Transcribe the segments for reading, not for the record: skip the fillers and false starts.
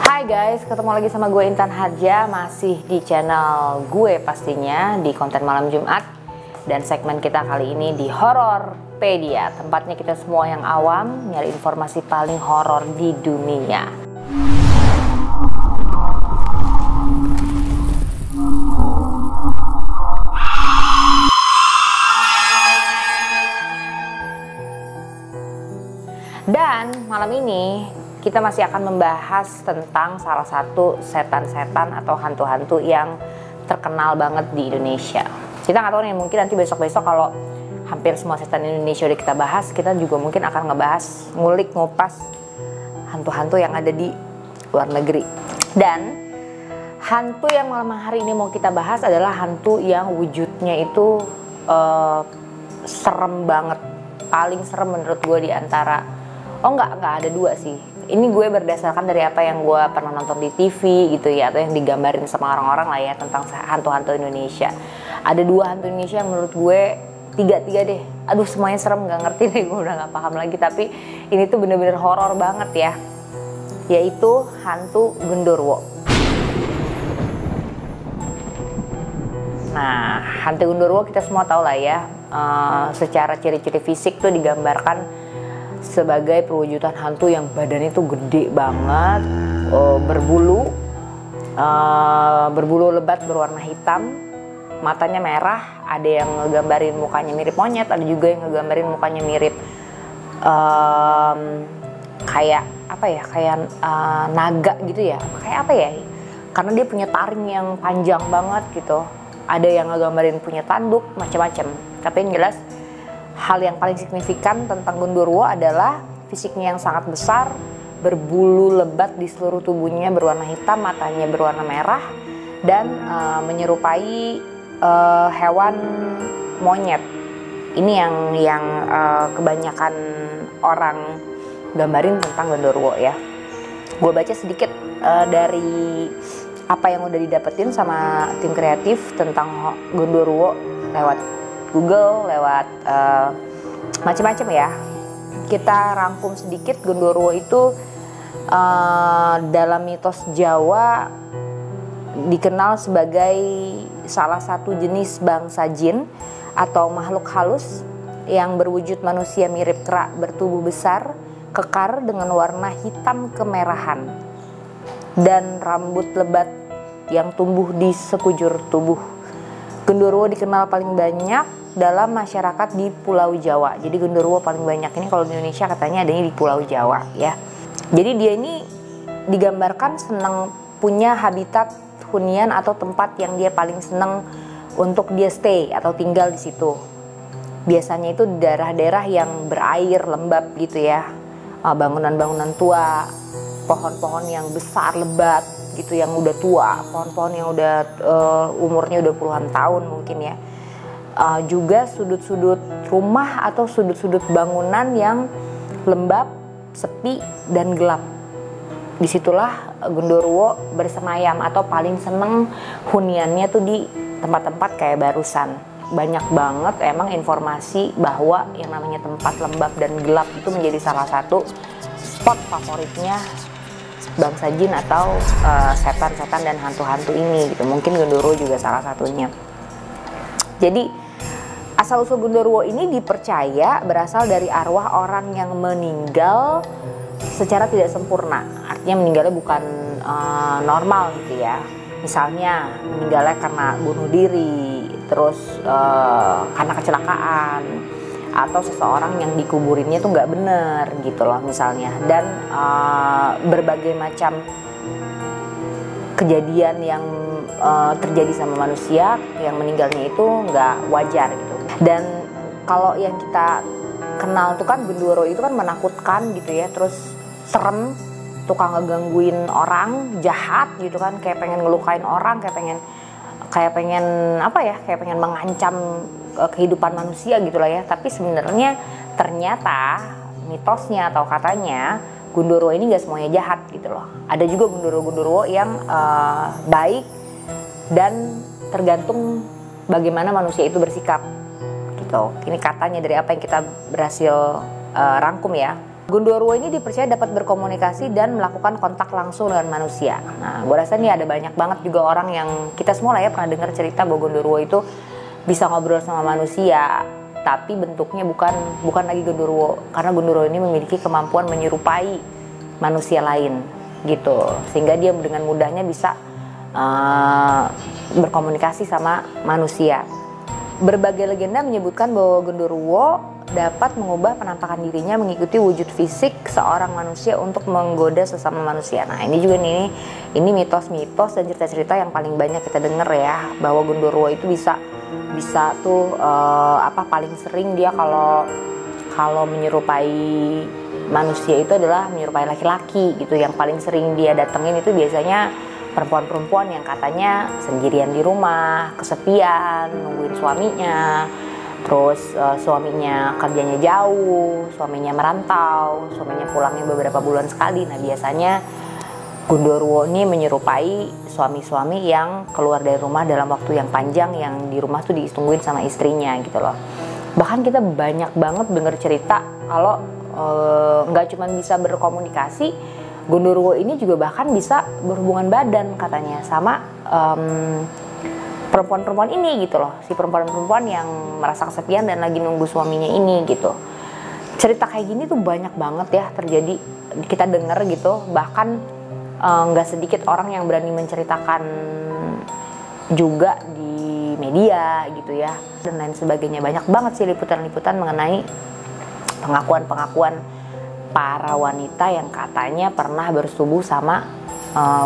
Hai guys, ketemu lagi sama gue Intan Harja, masih di channel gue pastinya di konten malam Jumat. Dan segmen kita kali ini di Hororpedia, tempatnya kita semua yang awam nyari informasi paling horor di dunia. Dan malam ini kita masih akan membahas tentang salah satu setan-setan atau hantu-hantu yang terkenal banget di Indonesia. Kita nggak tahu nih, mungkin nanti besok-besok kalau hampir semua setan Indonesia udah kita bahas, kita juga mungkin akan ngebahas, ngulik, ngupas hantu-hantu yang ada di luar negeri. Dan hantu yang malam hari ini mau kita bahas adalah hantu yang wujudnya itu serem banget. Paling serem menurut gue di antara, nggak ada dua sih. Ini gue berdasarkan dari apa yang gue pernah nonton di TV gitu ya, atau yang digambarin sama orang-orang lah ya tentang hantu-hantu Indonesia. Ada dua hantu Indonesia yang menurut gue tiga deh. Aduh, semuanya serem, nggak ngerti deh, gue udah nggak paham lagi. Tapi ini tuh bener-bener horor banget ya, yaitu hantu Genderuwo. Nah, hantu Genderuwo kita semua tahu lah ya. Secara ciri-ciri fisik tuh digambarkan sebagai perwujudan hantu yang badannya tuh gede banget, berbulu lebat berwarna hitam, matanya merah, ada yang ngegambarin mukanya mirip monyet, ada juga yang ngegambarin mukanya mirip kayak apa ya, kayak naga gitu ya, kayak apa ya, karena dia punya taring yang panjang banget gitu. Ada yang ngegambarin punya tanduk, macam-macam. Tapi yang jelas, hal yang paling signifikan tentang Genderuwo adalah fisiknya yang sangat besar, berbulu lebat di seluruh tubuhnya berwarna hitam, matanya berwarna merah, dan menyerupai hewan monyet. Ini yang kebanyakan orang gambarin tentang Genderuwo ya. Gue baca sedikit dari apa yang udah didapetin sama tim kreatif tentang Genderuwo lewat Google, lewat macam-macam ya. Kita rangkum sedikit. Genderuwo itu dalam mitos Jawa dikenal sebagai salah satu jenis bangsa jin atau makhluk halus yang berwujud manusia mirip kera, bertubuh besar, kekar dengan warna hitam kemerahan dan rambut lebat yang tumbuh di sekujur tubuh. Genderuwo dikenal paling banyak dalam masyarakat di Pulau Jawa. Jadi Genderuwo paling banyak ini kalau di Indonesia katanya adanya di Pulau Jawa ya. Jadi dia ini digambarkan senang punya habitat hunian atau tempat yang dia paling senang untuk dia stay atau tinggal di situ. Biasanya itu di daerah-daerah yang berair, lembab gitu ya. Bangunan-bangunan tua, pohon-pohon yang besar, lebat gitu, yang udah tua, pohon-pohon yang udah umurnya udah puluhan tahun mungkin ya. Juga sudut-sudut rumah atau sudut-sudut bangunan yang lembab, sepi, dan gelap. Disitulah Genderuwo bersemayam atau paling seneng huniannya tuh di tempat-tempat kayak barusan. Banyak banget emang informasi bahwa yang namanya tempat lembab dan gelap itu menjadi salah satu spot favoritnya bangsa jin atau setan-setan dan hantu-hantu ini gitu. Mungkin Genderuwo juga salah satunya. Jadi asal-usul Genderuwo ini dipercaya berasal dari arwah orang yang meninggal secara tidak sempurna. Artinya meninggalnya bukan normal gitu ya. Misalnya meninggalnya karena bunuh diri, terus karena kecelakaan, atau seseorang yang dikuburinnya tuh nggak bener gitu loh misalnya. Dan berbagai macam kejadian yang terjadi sama manusia yang meninggalnya itu nggak wajar gitu. Dan kalau yang kita kenal tuh kan Genderuwo itu kan menakutkan gitu ya, terus serem, tukang ngegangguin orang, jahat gitu kan, kayak pengen ngelukain orang, kayak pengen apa ya, kayak pengen mengancam kehidupan manusia gitu lah ya. Tapi sebenarnya ternyata mitosnya atau katanya Genderuwo ini gak semuanya jahat gitu loh. Ada juga Genderuwo yang baik, dan tergantung bagaimana manusia itu bersikap gitu. Ini katanya dari apa yang kita berhasil rangkum ya. Gundurwo ini dipercaya dapat berkomunikasi dan melakukan kontak langsung dengan manusia. Nah, gue rasa nih ada banyak banget juga orang yang kita semua lah ya pernah dengar cerita bahwa Gundurwo itu bisa ngobrol sama manusia, tapi bentuknya bukan lagi Gundurwo, karena Gundurwo ini memiliki kemampuan menyerupai manusia lain gitu, sehingga dia dengan mudahnya bisa berkomunikasi sama manusia. Berbagai legenda menyebutkan bahwa Gundurwo dapat mengubah penampakan dirinya mengikuti wujud fisik seorang manusia untuk menggoda sesama manusia. Nah, ini juga ini mitos-mitos dan cerita-cerita yang paling banyak kita dengar ya, bahwa Gundurwo itu bisa tuh paling sering dia kalau menyerupai manusia itu adalah menyerupai laki-laki gitu. Yang paling sering dia datengin itu biasanya perempuan-perempuan yang katanya sendirian di rumah, kesepian, nungguin suaminya. Terus suaminya kerjanya jauh, suaminya merantau, suaminya pulangnya beberapa bulan sekali. Nah, biasanya Gundurwo ini menyerupai suami-suami yang keluar dari rumah dalam waktu yang panjang, yang di rumah tuh ditungguin sama istrinya gitu loh. Bahkan kita banyak banget denger cerita kalau nggak cuma bisa berkomunikasi, Gundurwo ini juga bahkan bisa berhubungan badan katanya sama perempuan-perempuan ini gitu loh, si perempuan-perempuan yang merasa kesepian dan lagi nunggu suaminya ini gitu. Cerita kayak gini tuh banyak banget ya terjadi, kita denger gitu. Bahkan nggak sedikit orang yang berani menceritakan juga di media gitu ya, dan lain sebagainya. Banyak banget sih liputan-liputan mengenai pengakuan-pengakuan para wanita yang katanya pernah bersetubuh sama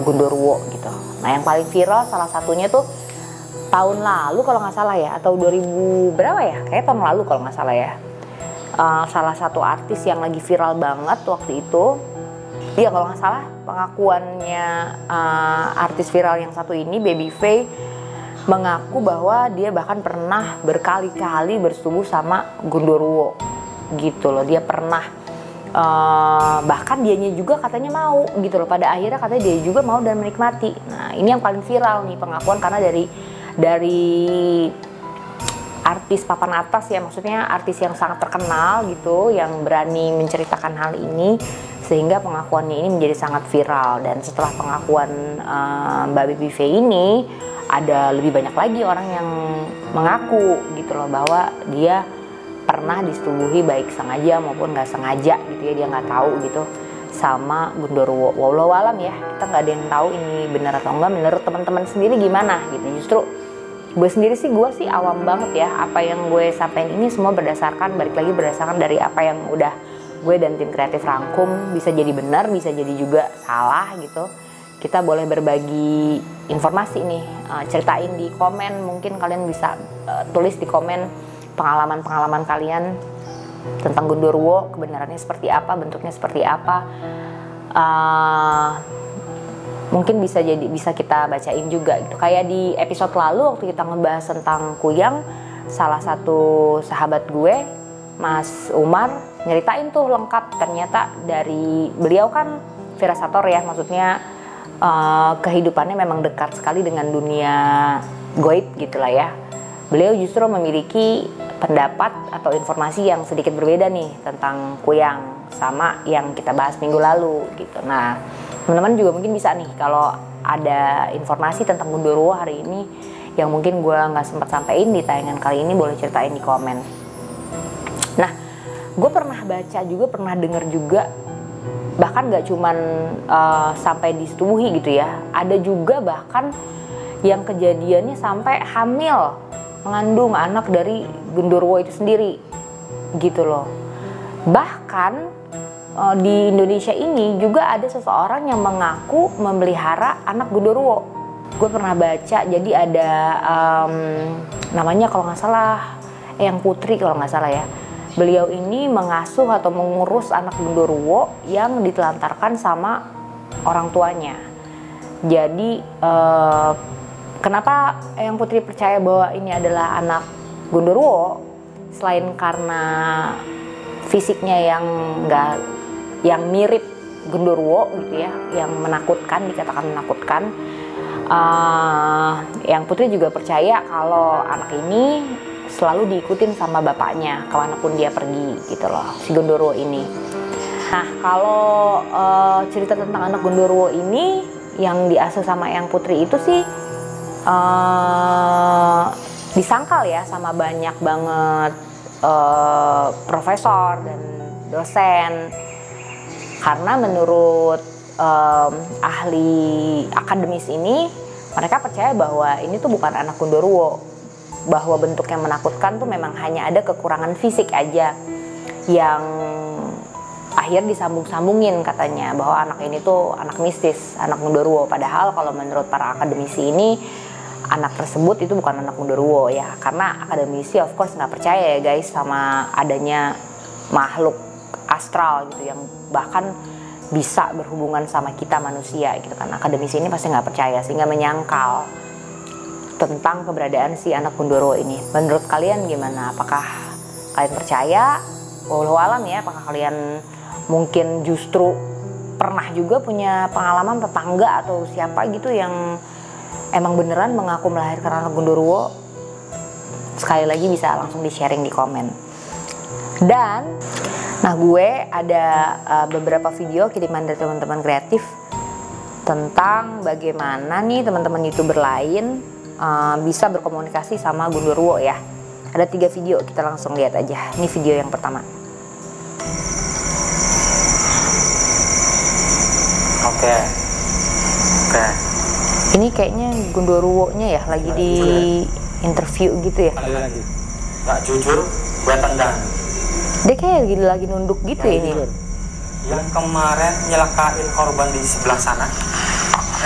Gundurwo gitu. Nah, yang paling viral salah satunya tuh tahun lalu kalau nggak salah ya, atau 2000 berapa ya, kayak tahun lalu kalau nggak salah ya. Salah satu artis yang lagi viral banget waktu itu, iya kalau nggak salah pengakuannya artis viral yang satu ini, Baby Faye, mengaku bahwa dia bahkan pernah berkali-kali bersetubuh sama Gundurwo gitu loh. Dia pernah bahkan dianya juga katanya mau gitu loh, pada akhirnya katanya dia juga mau dan menikmati. Nah, ini yang paling viral nih pengakuan, karena dari artis papan atas ya, maksudnya artis yang sangat terkenal gitu, yang berani menceritakan hal ini, sehingga pengakuannya ini menjadi sangat viral. Dan setelah pengakuan Mbak Baby Faye ini, ada lebih banyak lagi orang yang mengaku gitu loh bahwa dia pernah disetubuhi baik sengaja maupun nggak sengaja gitu ya, dia nggak tahu gitu sama Gundurwo. Wallahu alam ya, kita nggak ada yang tahu ini benar atau enggak. Menurut teman-teman sendiri gimana gitu? Justru gue sih awam banget ya. Apa yang gue sampaikan ini semua berdasarkan dari apa yang udah gue dan tim kreatif rangkum. Bisa jadi benar, bisa jadi juga salah gitu. Kita boleh berbagi informasi nih, ceritain di komen. Mungkin kalian bisa tulis di komen pengalaman-pengalaman kalian tentang Gundurwo, kebenarannya seperti apa, bentuknya seperti apa. Mungkin bisa kita bacain juga gitu. Kayak di episode lalu waktu kita ngebahas tentang Kuyang, salah satu sahabat gue, Mas Umar, nyeritain tuh lengkap. Ternyata dari beliau kan virasator ya, maksudnya kehidupannya memang dekat sekali dengan dunia goib gitulah ya. Beliau justru memiliki pendapat atau informasi yang sedikit berbeda nih tentang Kuyang sama yang kita bahas minggu lalu gitu. Nah, teman-teman juga mungkin bisa nih kalau ada informasi tentang Gundurwo hari ini yang mungkin gue nggak sempat sampaikan di tayangan kali ini, boleh ceritain di komen. Nah, gue pernah baca juga, pernah dengar juga, bahkan nggak cuman sampai disetubuhi gitu ya, ada juga bahkan yang kejadiannya sampai hamil, mengandung anak dari Gundurwo itu sendiri gitu loh. Bahkan di Indonesia ini juga ada seseorang yang mengaku memelihara anak Gundurwo. Gue pernah baca, jadi ada namanya kalau nggak salah Eyang Putri kalau nggak salah ya. Beliau ini mengasuh atau mengurus anak Gundurwo yang ditelantarkan sama orang tuanya. Jadi kenapa Eyang Putri percaya bahwa ini adalah anak Gundurwo? Selain karena fisiknya yang mirip Gundurwo gitu ya, yang menakutkan, dikatakan menakutkan. Eyang Putri juga percaya kalau anak ini selalu diikutin sama bapaknya kemanapun dia pergi gitu loh, si Gundurwo ini. Nah, kalau cerita tentang anak Gundurwo ini yang diasuh sama Eyang Putri itu sih disangkal ya sama banyak banget profesor dan dosen, karena menurut ahli akademis ini, mereka percaya bahwa ini tuh bukan anak Gundurwo, bahwa bentuk yang menakutkan tuh memang hanya ada kekurangan fisik aja yang akhir disambung-sambungin katanya, bahwa anak ini tuh anak mistis, anak Gundurwo. Padahal kalau menurut para akademisi ini, anak tersebut itu bukan anak Gundurwo ya, karena akademisi of course nggak percaya ya guys sama adanya makhluk astral gitu yang bahkan bisa berhubungan sama kita manusia gitu kan. Akademisi ini pasti nggak percaya, sehingga menyangkal tentang keberadaan si anak Gundurwo ini. Menurut kalian gimana? Apakah kalian percaya? Wallahu alam ya, apakah kalian mungkin justru pernah juga punya pengalaman tetangga atau siapa gitu yang emang beneran mengaku melahirkan anak Gundurwo? Sekali lagi bisa langsung di sharing di komen. Dan nah, gue ada beberapa video kiriman dari teman-teman kreatif tentang bagaimana nih teman-teman YouTuber lain bisa berkomunikasi sama Gundurwo ya. Ada 3 video, kita langsung lihat aja. Ini video yang pertama. Oke. Ini kayaknya Gundurwo-nya ya lagi di interview gitu ya. Lagi. Nggak jujur, gue tendang. Dia kayak lagi nunduk gitu ya ini. Yang kemarin nyelakain korban di sebelah sana.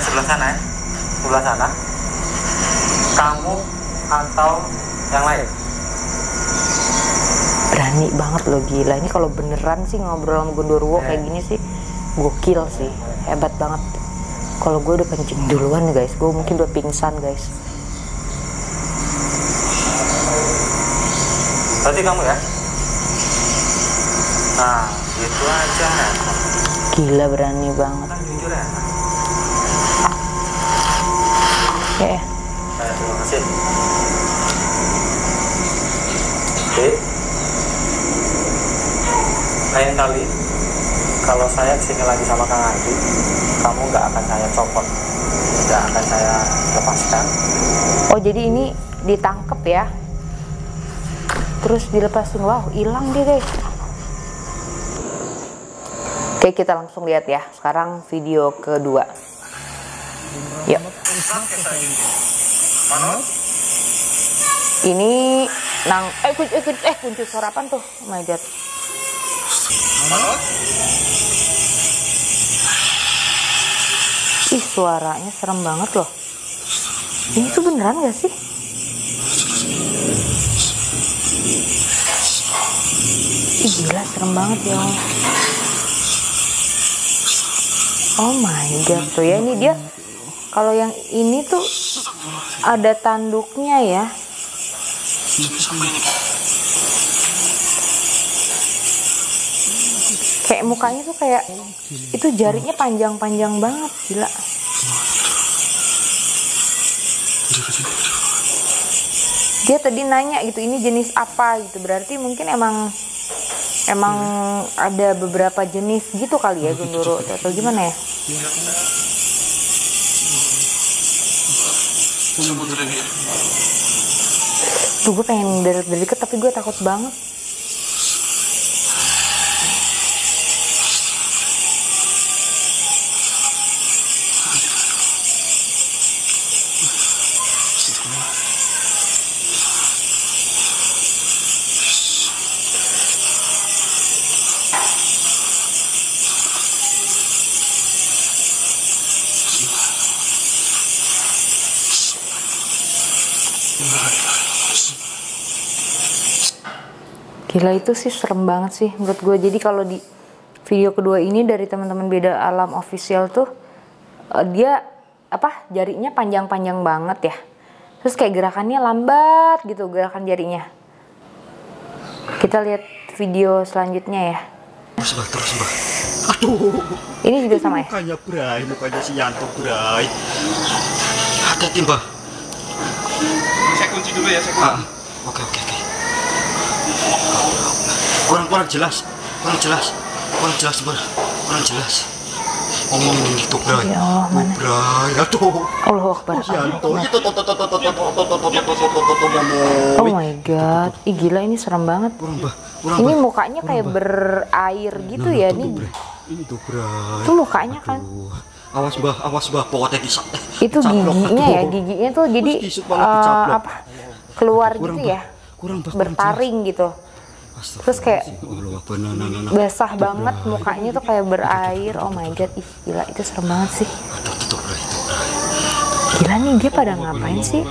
Sebelah sana ya. Sebelah sana. Kamu atau yang lain? Berani banget loh, gila. Ini kalau beneran sih ngobrol sama Gundurwo kayak gini sih gokil sih, hebat banget. Kalau gue udah kencing duluan guys, gue mungkin udah pingsan guys. Berarti kamu ya? Nah, gitu aja. Gila, berani banget. Kan jujur ya? Ya. Terima kasih. Oke. Lain kali kalau saya kesini lagi sama Kang Andi, kamu nggak akan saya copot, nggak akan saya lepaskan. Oh, jadi ini ditangkep ya, terus dilepasin. Wow, hilang dia guys. Oke, kita langsung lihat ya sekarang video kedua. Yuk. Ini kunci suara apaan tuh? Oh my god. Ih, suaranya serem banget loh. Ini tuh beneran gak sih? Ih, gila, serem banget ya. Oh my god, tuh ya, ini dia. Kalau yang ini tuh ada tanduknya ya. Kayak mukanya tuh kayak itu, jarinya panjang-panjang banget, gila. Dia tadi nanya gitu, ini jenis apa gitu. Berarti mungkin emang ada beberapa jenis gitu kali ya Gundurwo atau gimana ya? Tuh, gue pengen dari deket tapi gue takut banget. Gila, itu sih serem banget sih menurut gue. Jadi kalau di video kedua ini dari teman-teman Beda Alam Official tuh dia jarinya panjang-panjang banget ya. Terus kayak gerakannya lambat gitu, gerakan jarinya. Kita lihat video selanjutnya ya. Terus mbak. Aduh. Ini juga sama ya? Mukanya si Yanto Bray. Hati-hati mbak. Saya kunci dulu ya, saya kunci. Oke. Kurang jelas. Kurang jelas bar, kurang jelas. Ini tuh bray. Ya Allah, mana? Bray, aduh. Allahu Akbar. Yanto, itu Oh my god, ih gila ini serem banget. Ini mukanya kayak berair gitu ya nih. Ini tuh bray. Itu mukanya kan. Awas bah, pokoknya bisa. Itu giginya ya, giginya tuh jadi apa? Keluar gitu ya. Bertaring gitu. Terus kayak basah banget mukanya tuh kayak berair. Oh my god, ih gila itu serem banget sih. Gila nih dia pada ngapain sih?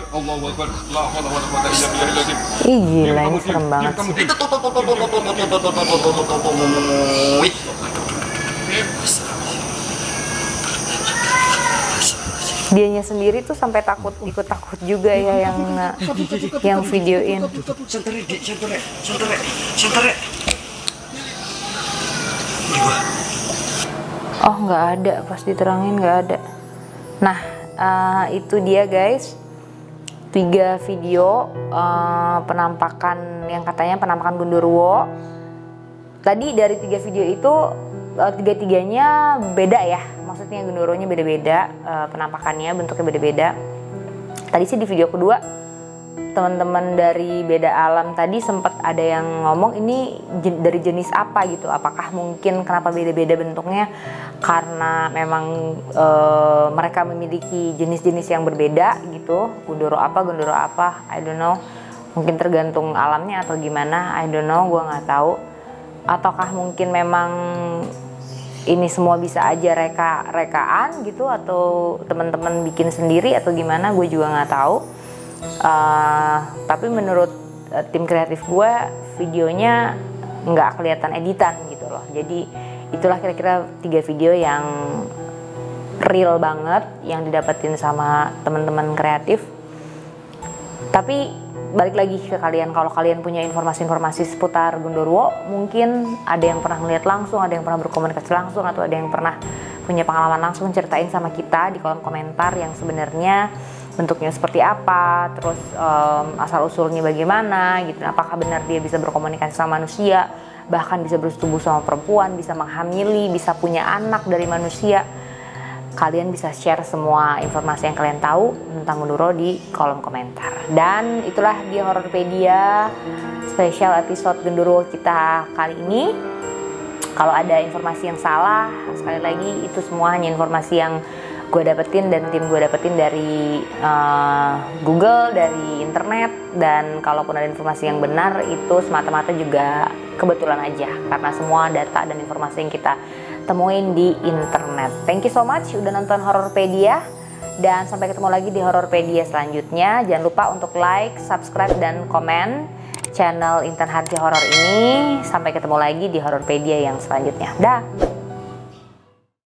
Ih gila ini serem banget sih. Dianya sendiri tuh sampai takut, ikut takut juga ya yang videoin. Oh nggak ada, pas diterangin nggak ada. Nah itu dia guys, 3 video penampakan yang katanya penampakan Gundurwo. Tadi dari 3 video itu 3-tiganya beda ya, maksudnya Gundurwonya beda-beda, penampakannya bentuknya beda-beda. Tadi sih di video kedua teman-teman dari Beda Alam tadi sempat ada yang ngomong ini dari jenis apa gitu, apakah mungkin kenapa beda-beda bentuknya karena memang mereka memiliki jenis-jenis yang berbeda gitu, Gundurwo apa, I don't know, mungkin tergantung alamnya atau gimana, I don't know, gua nggak tahu. Ataukah mungkin memang ini semua bisa aja rekaan gitu, atau teman-teman bikin sendiri atau gimana, gue juga nggak tahu. Tapi menurut tim kreatif gue videonya nggak kelihatan editan gitu loh. Jadi itulah kira-kira 3 video yang real banget yang didapetin sama teman-teman kreatif. Tapi balik lagi ke kalian, kalau kalian punya informasi-informasi seputar Gundurwo, mungkin ada yang pernah melihat langsung, ada yang pernah berkomunikasi langsung, atau ada yang pernah punya pengalaman langsung, ceritain sama kita di kolom komentar yang sebenarnya bentuknya seperti apa, terus asal usulnya bagaimana gitu, apakah benar dia bisa berkomunikasi sama manusia, bahkan bisa bersetubuh sama perempuan, bisa menghamili, bisa punya anak dari manusia. Kalian bisa share semua informasi yang kalian tahu tentang Gundurwo di kolom komentar. Dan itulah dia Hororpedia spesial episode Gundurwo kita kali ini. Kalau ada informasi yang salah, sekali lagi itu semua hanya informasi yang gue dapetin dan tim gue dapetin dari Google, dari internet. Dan kalaupun ada informasi yang benar, itu semata-mata juga kebetulan aja, karena semua data dan informasi yang kita temuin di internet. Thank you so much udah nonton Hororpedia, dan sampai ketemu lagi di Hororpedia selanjutnya. Jangan lupa untuk like, subscribe, dan komen channel Intan Harja Horor ini. Sampai ketemu lagi di Hororpedia yang selanjutnya. Dah.